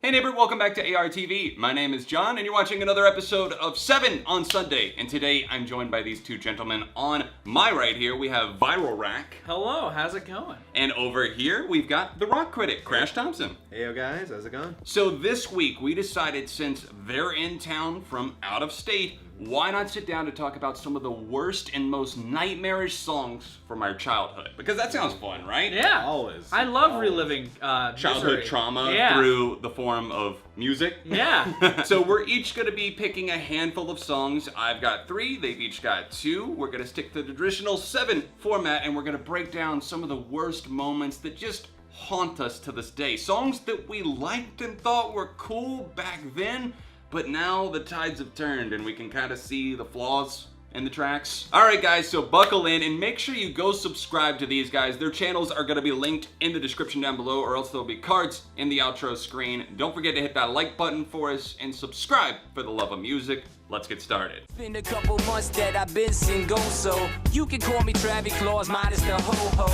Hey neighbor, welcome back to ARTV. My name is John, and you're watching another episode of 7 on Sunday. And today, I'm joined by these two gentlemen. On my right here, we have ViralRak. Hello, how's it going? And over here, we've got the rock critic, Crash Thompson. Hey yo guys, how's it going? So this week, we decided since they're in town from out of state, why not sit down to talk about some of the worst and most nightmarish songs from our childhood? Because that sounds fun, right? Yeah. Always. I love reliving Childhood misery. trauma through the form of music. Yeah. So we're each going to be picking a handful of songs. I've got 3, they've each got 2. We're going to stick to the traditional 7 format, and we're going to break down some of the worst moments that just haunt us to this day. Songs that we liked and thought were cool back then, but now the tides have turned and we can kind of see the flaws in the tracks. Alright guys, so buckle in and make sure you go subscribe to these guys. Their channels are going to be linked in the description down below, or else there'll be cards in the outro screen. Don't forget to hit that like button for us and subscribe for the love of music. Let's get started. It's been a couple months that I've been single, so you can call me Travis Claus minus the ho-ho.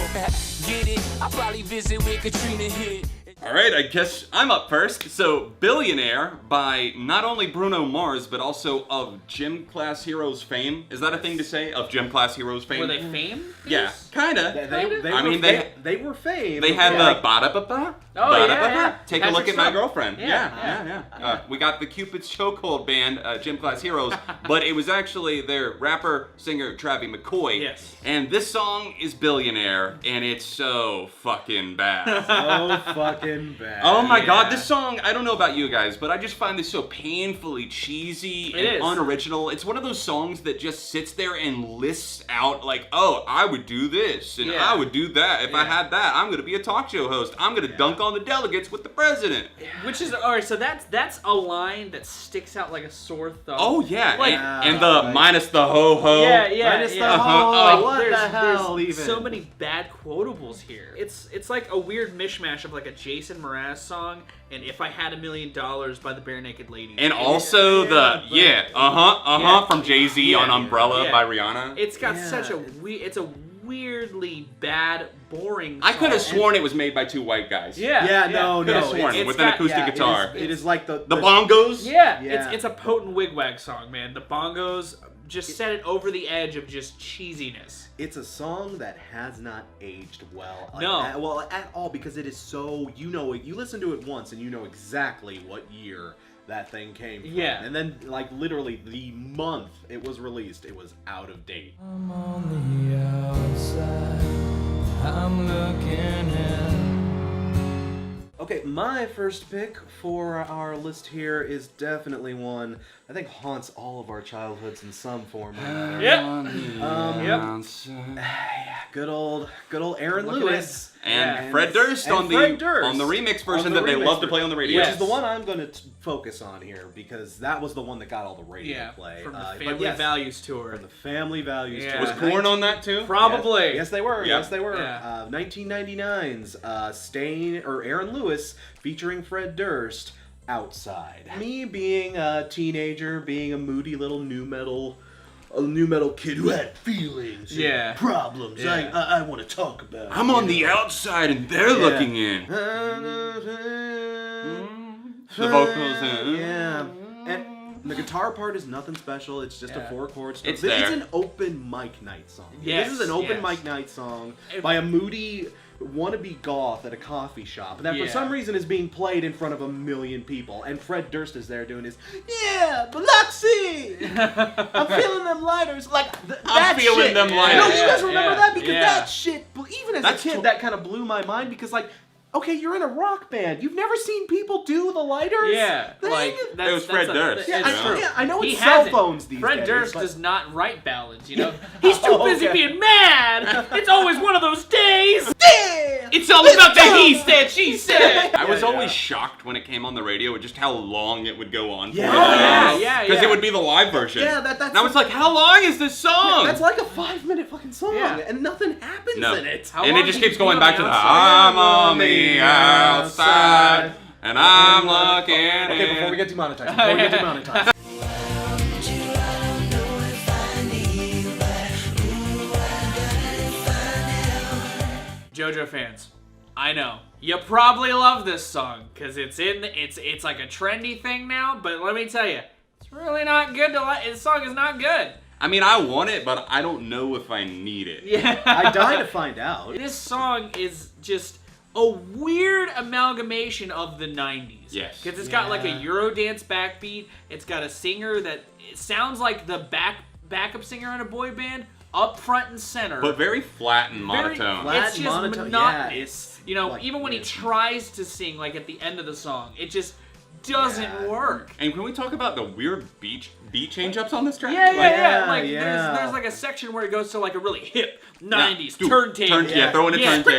Get it? I'll probably visit where Katrina hit. Alright, I guess I'm up first. So, Billionaire by not only Bruno Mars, but also of Gym Class Heroes fame. Is that a thing to say? Of Gym Class Heroes fame? Were they fame? Yeah, kinda. They were fame. They had yeah. the ba-da-ba-ba. Oh, ba-da-ba-ba. yeah. Take a Patrick look at my Stump. girlfriend. Yeah. Yeah. We got the Cupid's Chokehold band, Gym Class Heroes, but it was actually their rapper, singer, Travie McCoy. Yes. And this song is Billionaire, and it's so fucking bad. So fucking bad. Oh my Yeah. god, this song, I don't know about you guys, but I just find this so painfully cheesy It and is. unoriginal. It's one of those songs that just sits there and lists out like, oh, I would do this, and Yeah. I would do that. If I Yeah. had that, I'm gonna be a talk show host. I'm gonna dunk on the delegates with the president. Which is alright. So that's a line that sticks out like a sore thumb. Oh yeah, Like- and the Right. minus the ho-ho. Yeah. Minus the yeah. ho-ho. Like, What the there's hell even? so many bad quotables here. It's like a weird mishmash of like a Jason Mraz song and If I Had $1 Million by the Bare Naked Ladies. And also Yeah. from Jay-Z Yeah. on Umbrella Yeah. by Rihanna. It's got Yeah. such a it's a weirdly bad, boring I could have song. sworn it was made by 2 white guys. Yeah. Yeah, no. Could have sworn it's with an got- acoustic Yeah, guitar. It is like the The bongos. Yeah, Yeah. it's a potent wigwag song, man. The bongos just set it over the edge of just cheesiness. It's a song that has not aged well. No. At all, because it is so, you listen to it once and you know exactly what year that thing came from. Yeah. And then, like, literally the month it was released, it was out of date. I'm on the outside, I'm looking in. Okay, my first pick for our list here is definitely one I think haunts all of our childhoods in some form. Good old Aaron Look at Lewis. And Yeah. Fred Durst And on Fred the Durst on the remix version on the that they remix love to play on the radio. Which Yes. is the one I'm going to focus on here because that was the one that got all the radio Yeah, play. from the But Family yes, Values tour. From the Family Values Yeah. Was tour. Korn on that too? Probably. Yes, they were. Yeah. Yes, they were. Yeah. 1999's Aaron Lewis featuring Fred Durst, Outside. Me being a teenager, being a moody little new metal kid who had feelings, and Yeah. problems. Yeah. I want to talk about. I'm on the outside and they're looking in. The vocals. Yeah. And the guitar part is nothing special. It's just a 4-chord stuff. It's This there. is an open mic night song. Yes, This is an open yes. mic night song by a moody wannabe goth at a coffee shop that for Yeah. some reason is being played in front of 1 million people, and Fred Durst is there doing his Biloxi. I'm feeling them lighters, like that feeling shit. them No, lighters. you guys remember Yeah, that because yeah. that shit. Even as That's a kid, that kind of blew my mind because like. Okay, you're in a rock band. You've never seen people do the lighters? Yeah, thing? like It was Fred Durst. Yeah, it's true. I know He it's hasn't. cell phones these Fred days. Durst but- does not write ballads, you know? He's too busy okay. being mad! It's always one of those days! Damn! It's all about the he said, she said! I was Yeah, always yeah. shocked when it came on the radio at just how long it would go on. Yeah. for. Oh, yeah. Because it would be the live version. Yeah, that's. And I was like, how long is this song? That's like a 5-minute fucking song, Yeah. and nothing happens No. in it. How And long it just did keeps you be going on back the to the outside? I'm on the outside and I'm looking Okay, before we in. get demonetized. JoJo fans, I know. You probably love this song because it's like a trendy thing now. But let me tell you, it's really not good to like. This song is not good. I mean, I want it, but I don't know if I need it. Yeah. I die to find out. This song is just a weird amalgamation of the 90s. Yes. Because it's got like a Eurodance backbeat. It's got a singer that it sounds like the backup singer in a boy band up front and center. But very flat and monotone. flat It's and just monotone, monotonous. yeah. You know, Like, even when he weird. tries to sing like at the end of the song, it just doesn't work. And can we talk about the weird beat change-ups on this track? Yeah. Like yeah. there's like a section where it goes to like a really hip 90s Dude, turntable. Yeah, throw in a turntable.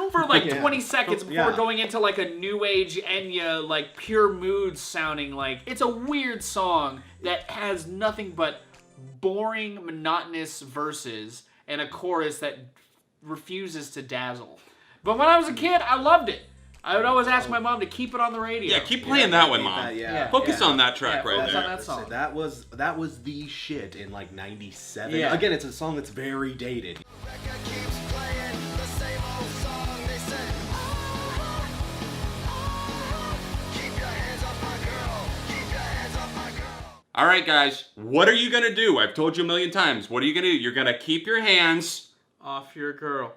For like Yeah. 20 seconds before Yeah. going into like a new age Enya, like pure mood sounding like it's a weird song that has nothing but boring, monotonous verses and a chorus that refuses to dazzle. But when I was a kid, I loved it. I would always ask my mom to keep it on the radio. Yeah, keep playing that one, Mom. Focus on that track right focus there. on that song. So that was the shit in like '97. Yeah. Again, it's a song that's very dated. All right, guys, what are you gonna do? I've told you a million times. What are you gonna do? You're gonna keep your hands Off your girl.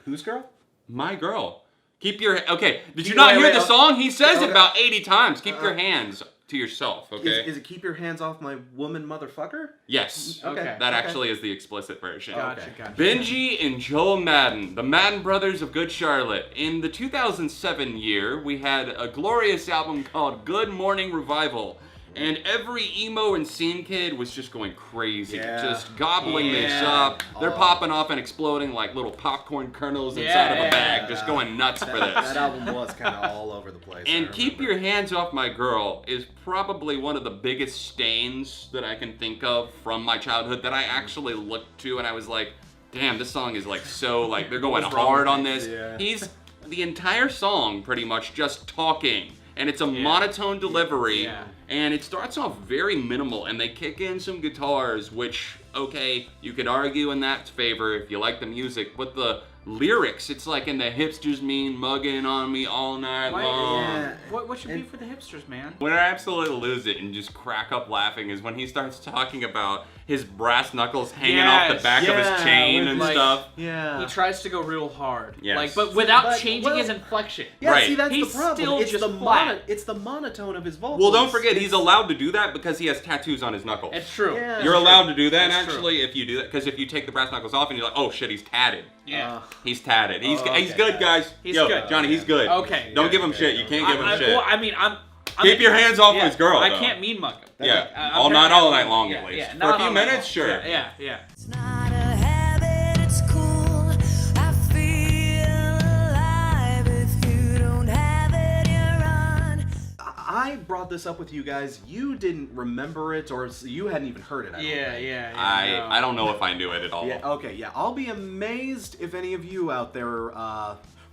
Whose girl? My girl. Keep your okay. Did you Wait, not hear wait, the song? He says okay. it about 80 times. Keep your hands to yourself. Okay. Is it keep your hands off my woman, motherfucker? Yes. Okay. That actually is the explicit version. Gotcha. Benjy and Joel Madden, the Madden brothers of Good Charlotte. In the 2007 year, we had a glorious album called Good Morning Revival. And every emo and scene kid was just going crazy, just gobbling this up. They're popping off and exploding like little popcorn kernels inside of a bag, just going nuts for this. That album was kind of all over the place. And Keep Your Hands Off My Girl is probably one of the biggest stains that I can think of from my childhood that I actually looked to and I was like, damn, this song is like so, like, they're going hard on this. He's the entire song pretty much just talking. And it's a monotone delivery, and it starts off very minimal, and they kick in some guitars, which, okay, you could argue in that favor if you like the music, but the lyrics, it's like, and the hipsters mean mugging on me all night long. What should be for the hipsters, man? When I absolutely lose it and just crack up laughing is when he starts talking about his brass knuckles hanging off the back of his chain and stuff. He tries to go real hard. Yes. Like, but without changing his inflection. Yeah, see, that's He's the problem. still It's just the flat. it's the monotone of his vocals. Well, don't forget, he's allowed to do that because he has tattoos on his knuckles. It's true. Yeah. You're allowed to do that, That's actually, if you do that. Because if you take the brass knuckles off and you're like, oh shit, he's tatted. Yeah. He's tatted. He's okay, good, guys. He's Yo, good. Johnny, he's good. Okay. Don't give him shit. You can't give him shit. Well, I mean, I'm Keep your hands off his girl, I though. can't mean mug him. Yeah. I'm Not very- all night long, at yeah, least. yeah, For not a few all night minutes, long. sure. Yeah. It's not a habit, it's cool. I feel alive. If you don't have it, you're on. I brought this up with you guys. You didn't remember it, or you hadn't even heard it. I don't think. I don't know if I knew it at all. Yeah, okay, yeah. I'll be amazed if any of you out there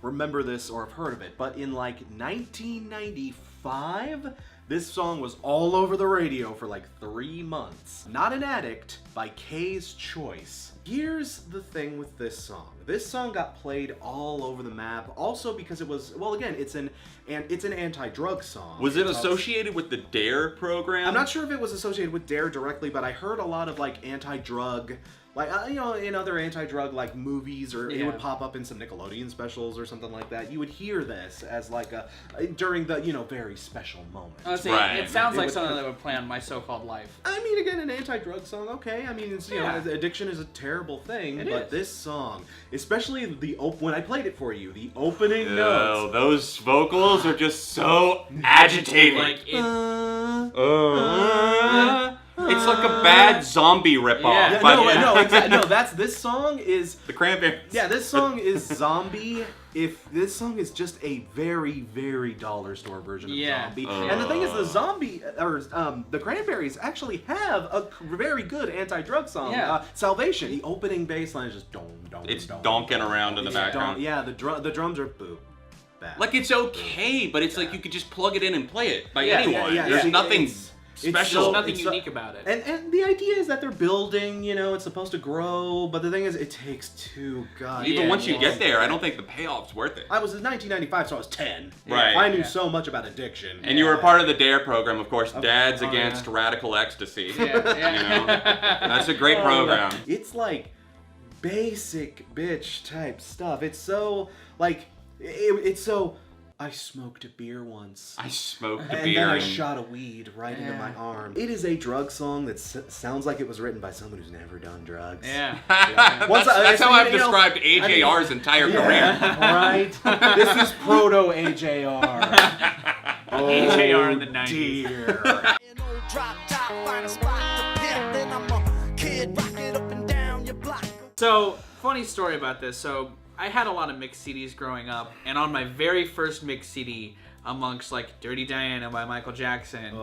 remember this or have heard of it. But in like 1995, this song was all over the radio for like 3 months. Not an Addict by K's Choice. Here's the thing with this song. This song got played all over the map, also because it was, well, again, it's an anti-drug song. Was it It's associated with the DARE program? I'm not sure if it was associated with DARE directly, but I heard a lot of like anti-drug, like in other anti-drug like movies, or it would pop up in some Nickelodeon specials or something like that. You would hear this as like during the very special moment. Honestly, it sounds like something that would play on My So-Called Life. I mean, again, an anti-drug song, okay. I mean, it's, addiction is a terrible thing, but this song, especially when I played it for you, the opening notes. Those vocals are just so agitating. Like it's like a bad zombie ripoff. This song is the Cranberries. Yeah, this song is zombie. If this song is just a very, very dollar store version of zombie, and the thing is, the Cranberries actually have a very good anti-drug song. Salvation. The opening bass line is just It's donking around in the background. The drums are boo. Bad. Like it's okay, but it's like you could just plug it in and play it by anyone. Yeah, There's nothing There's nothing unique about it. And the idea is that they're building, you know, it's supposed to grow, but the thing is, it takes too goddamn Even once you long. get there, I don't think the payoff's worth it. I was in 1995, so I was 10. Right. I knew so much about addiction. And you were part of the DARE program, of course, Dads Against Radical Ecstasy. Yeah. You know? That's a great program. It's like basic bitch type stuff. It's so, like, it's so... I smoked a beer once. I smoked the And beer then I and shot a weed right into my arm. It is a drug song that sounds like it was written by someone who's never done drugs. Yeah. That's how I've described AJR's entire career. Right? This is proto AJR. AJR in the 90s. Dear. An old drop top, find a spot to pimp, then I'm a kid, rock it up and down your block. So, funny story about this. So, I had a lot of mixed CDs growing up, and on my very first mixed CD, amongst like Dirty Diana by Michael Jackson,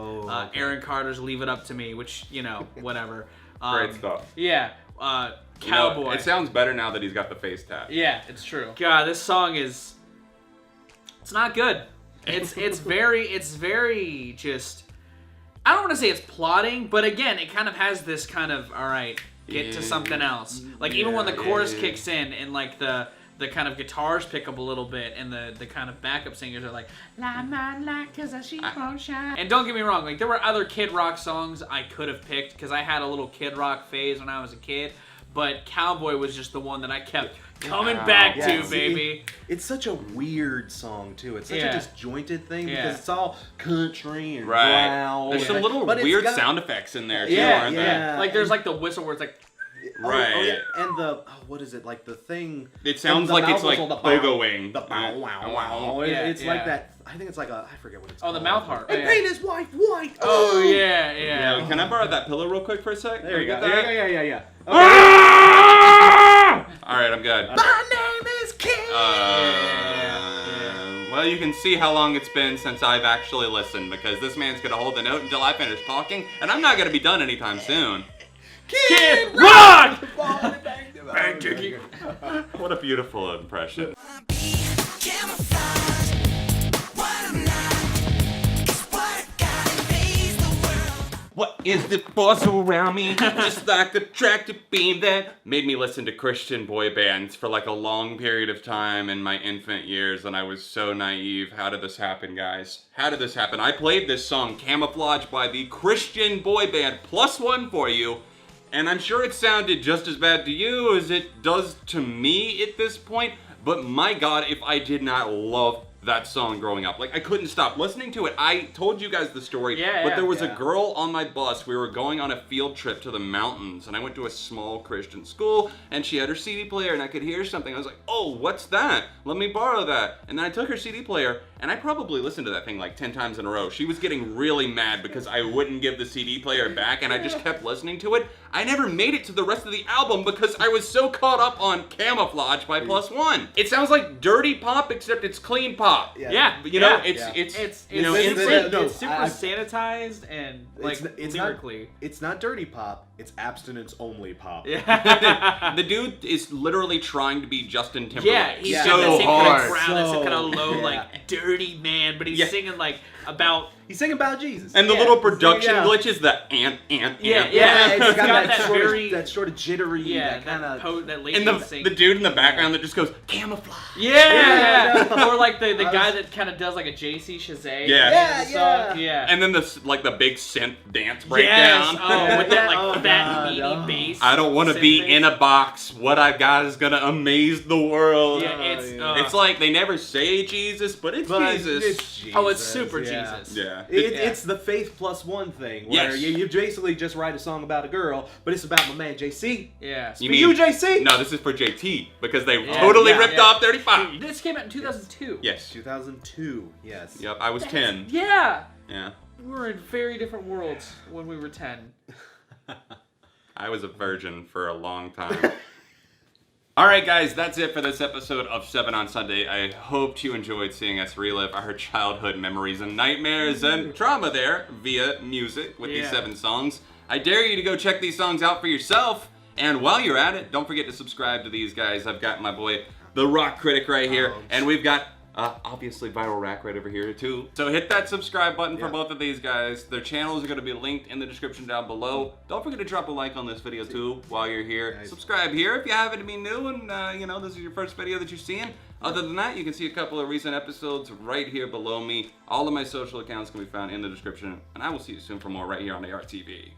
Aaron Carter's Leave It Up to Me, which, you know, whatever. Great stuff. Yeah. Cowboy. You know, it sounds better now that he's got the face tat. Yeah, it's true. God, this song is... It's not good. It's very just... I don't want to say it's plotting, but again, it kind of has this kind of, all right, get to something else. Like, even when the chorus kicks in and, like, the kind of guitars pick up a little bit and the kind of backup singers are like, light my light 'cause I see won't shine. And don't get me wrong, like, there were other Kid Rock songs I could have picked because I had a little Kid Rock phase when I was a kid, but Cowboy was just the one that I kept coming back to, baby. It's such a weird song, too. It's such a disjointed thing because it's all country and growl. There's some little weird sound effects in there, too, aren't there? Like, there's like the whistle where it's like... Right. Oh, yeah. And the what is it, like the thing? It sounds like it's like pogoing. The bow wow wow. It's like that. I think it's like a. I forget what it's called. Oh, the mouth harp. And paint his wife white. Oh yeah. Can I borrow that pillow real quick for a sec? There you go. That? Yeah. Okay. All right, I'm good. My name is King. Well, you can see how long it's been since I've actually listened because this man's gonna hold the note until I finish talking, and I'm not gonna be done anytime soon. Kid Rock! Bang, Dickie. What a beautiful impression. Camouflage, what I'm not, is what I got invades the world. What is the force around me? Just like a tractor beam that made me listen to Christian boy bands for like a long period of time in my infant years, and I was so naive. How did this happen, guys? How did this happen? I played this song, Camouflage, by the Christian boy band, +1 for you. And I'm sure it sounded just as bad to you as it does to me at this point, but my God, if I did not love that song growing up. Like, I couldn't stop listening to it. I told you guys the story, but there was a girl on my bus. We were going on a field trip to the mountains, and I went to a small Christian school, and she had her CD player, and I could hear something. I was like, oh, what's that? Let me borrow that. And then I took her CD player, and I probably listened to that thing like 10 times in a row. She was getting really mad because I wouldn't give the CD player back, and I just kept listening to it. I never made it to the rest of the album because I was so caught up on Camouflage by +1. It sounds like dirty pop, except it's clean pop. Yeah. You know, it's you know, it's super sanitized and like it's lyrically. It's not dirty pop. It's abstinence only pop. Yeah. The dude is literally trying to be Justin Timberlake. Yeah, he's so got that same hard. kind of crowd, that same kind of low, like dirty man, but he's singing like about. He's singing about Jesus. And the little production glitches, the ant. It's got that that sort of jittery, that kind of that lady and the dude in the background that just goes camouflage. Yeah. Or like the guy that kind of does like a JC Chazé. Yeah. And then the big synth dance breakdown. Oh, with that that meaty bass. I don't want to be in a box. What I've got is gonna amaze the world. Yeah, it's like they never say Jesus, but it's Jesus. It's Jesus. Oh, it's super Jesus. Yeah. It's the faith +1 thing where you basically just write a song about a girl, but it's about my man JC. Yeah. It's for you, JC? No, this is for JT because they totally ripped off 35. This came out in 2002. Yes. 2002. Yes. Yep. I was 10. Yeah. Yeah. We were in very different worlds when we were 10. I was a virgin for a long time. Alright guys, that's it for this episode of 7 on Sunday. I hoped you enjoyed seeing us relive our childhood memories and nightmares and trauma there via music with these 7 songs. I dare you to go check these songs out for yourself. And while you're at it, don't forget to subscribe to these guys. I've got my boy, the Rock Critic right here. And we've got Obviously ViralRak right over here too. So hit that subscribe button for both of these guys. Their channels are going to be linked in the description down below. Don't forget to drop a like on this video too while you're here. Nice. Subscribe here if you happen to be new and you know, this is your first video that you're seeing. Other than that, you can see a couple of recent episodes right here below me. All of my social accounts can be found in the description, and I will see you soon for more right here on ARTV.